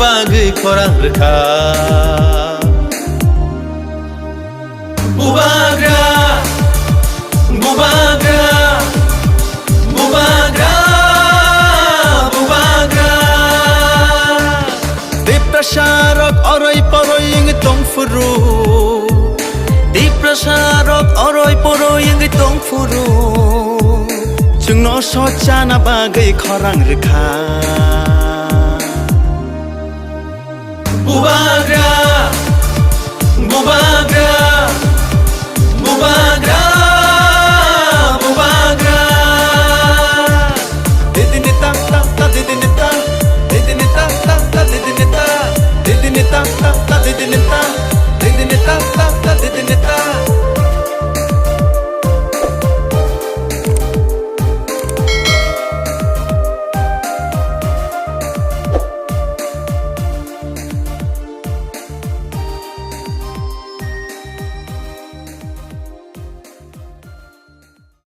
bagay korang reka Bubagra Bubagra Bubagra Bubagra Deprasarok oroy poroy yung itong furu Deprasarok oroy poroy yung itong furu Chung no socha na bagay korang reka Bubagra